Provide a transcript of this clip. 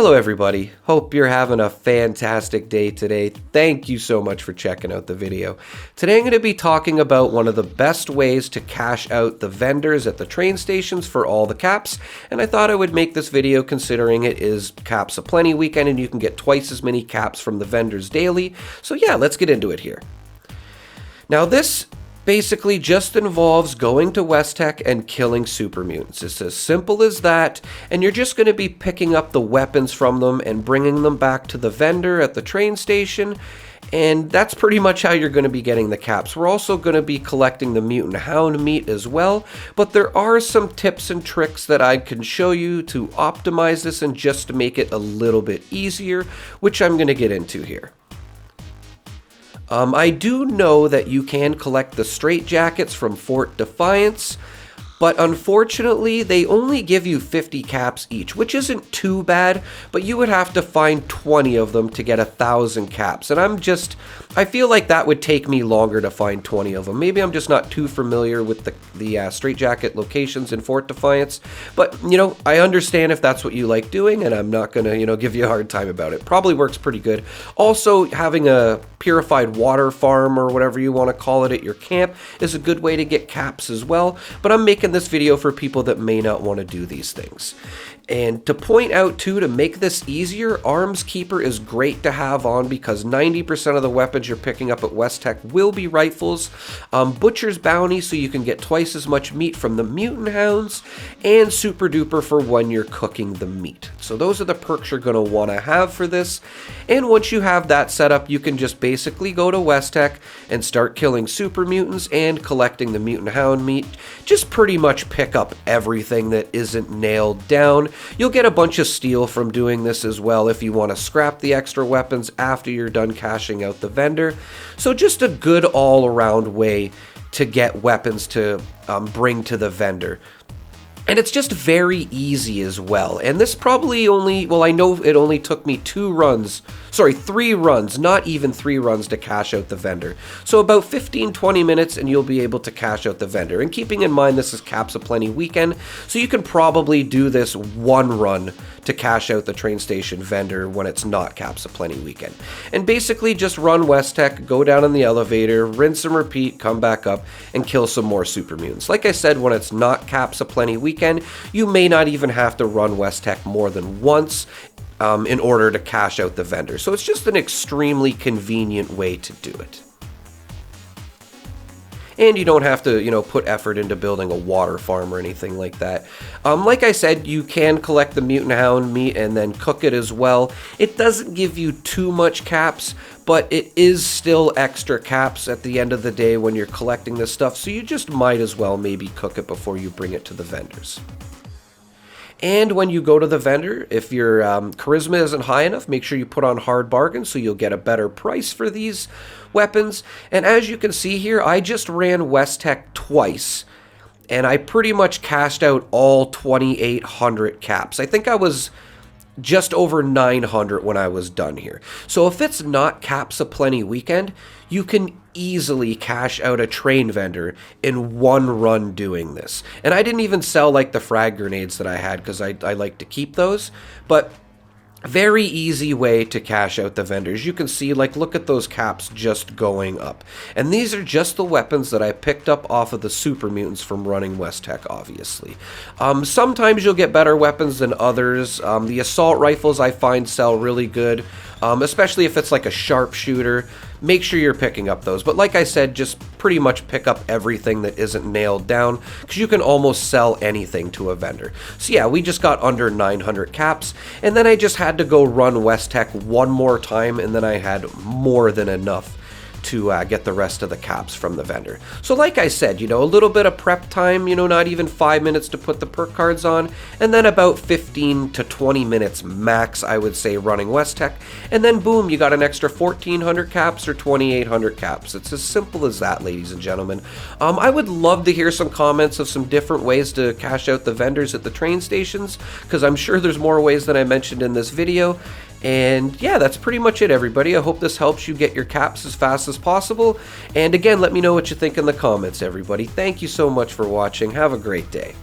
Hello everybody, hope you're having a fantastic day today. Thank you so much for checking out the video. Today I'm going to be talking about one of the best ways to cash out the vendors at the train stations for all the caps, and I thought I would make this video considering it is Caps Aplenty weekend and you can get twice as many caps from the vendors daily. So yeah, let's get into it here. Now this basically just involves going to Westech and killing super mutants. It's as simple as that, and you're just going to be picking up the weapons from them and bringing them back to the vendor at the train station, and that's pretty much how you're going to be getting the caps. We're also going to be collecting the mutant hound meat as well, but there are some tips and tricks that I can show you to optimize this and just to make it a little bit easier, which I'm going to get into here. I do know that you can collect the straitjackets from Fort Defiance, but unfortunately they only give you 50 caps each, which isn't too bad, but you would have to find 20 of them to get 1,000 caps, and I feel like that would take me longer to find 20 of them. Maybe I'm just not too familiar with the straitjacket locations in Fort Defiance, but I understand if that's what you like doing, and I'm not gonna give you a hard time about it. Probably works pretty good. Also, having a purified water farm or whatever you want to call it at your camp is a good way to get caps as well, but I'm making this video for people that may not want to do these things. And to point out too, to make this easier, Arms Keeper is great to have on because 90% of the weapons you're picking up at Westech will be rifles. Butcher's Bounty, so you can get twice as much meat from the mutant hounds, and Super Duper for when you're cooking the meat. So those are the perks you're going to want to have for this. And once you have that set up, you can just basically go to Westech and start killing super mutants and collecting the mutant hound meat. Just pretty much pick up everything that isn't nailed down. You'll get a bunch of steel from doing this as well if you want to scrap the extra weapons after you're done cashing out the vendor. So just a good all-around way to get weapons to bring to the vendor. And it's just very easy as well. And this probably I know it only took me 3 runs, not even 3 runs to cash out the vendor. So about 15-20 minutes and you'll be able to cash out the vendor. And keeping in mind this is Caps Aplenty weekend, so you can probably do this 1 run to cash out the train station vendor when it's not Caps Aplenty weekend. And basically just run Westech, go down in the elevator, rinse and repeat, come back up, and kill some more super mutants. Like I said, when it's not Caps Aplenty weekend, you may not even have to run Westech more than once in order to cash out the vendor. So it's just an extremely convenient way to do it. And you don't have to, put effort into building a water farm or anything like that. Like I said, you can collect the mutant hound meat and then cook it as well. It doesn't give you too much caps, but it is still extra caps at the end of the day when you're collecting this stuff, so you just might as well maybe cook it before you bring it to the vendors. And when you go to the vendor, if your charisma isn't high enough, make sure you put on hard bargain so you'll get a better price for these weapons. And as you can see here, I just ran Westech twice, and I pretty much cashed out all 2,800 caps. I think I was just over 900 when I was done here. So if it's not Caps Aplenty weekend, you can easily cash out a train vendor in 1 run doing this. And I didn't even sell like the frag grenades that I had because I like to keep those, but very easy way to cash out the vendors. You can see, look at those caps just going up. And these are just the weapons that I picked up off of the super mutants from running Westech, obviously. Sometimes you'll get better weapons than others. The assault rifles I find sell really good, especially if it's like a sharpshooter. Make sure you're picking up those. But like I said, just pretty much pick up everything that isn't nailed down because you can almost sell anything to a vendor. So yeah, we just got under 900 caps, and then I just had to go run Westech 1 more time, and then I had more than enough to get the rest of the caps from the vendor. So like I said, a little bit of prep time, not even 5 minutes to put the perk cards on, and then about 15 to 20 minutes max, I would say, running Westech, and then boom, you got an extra 1,400 caps or 2,800 caps. It's as simple as that, ladies and gentlemen. I would love to hear some comments of some different ways to cash out the vendors at the train stations, because I'm sure there's more ways than I mentioned in this video. And yeah, that's pretty much it, everybody. I hope this helps you get your caps as fast as possible. And again, let me know what you think in the comments, everybody. Thank you so much for watching. Have a great day.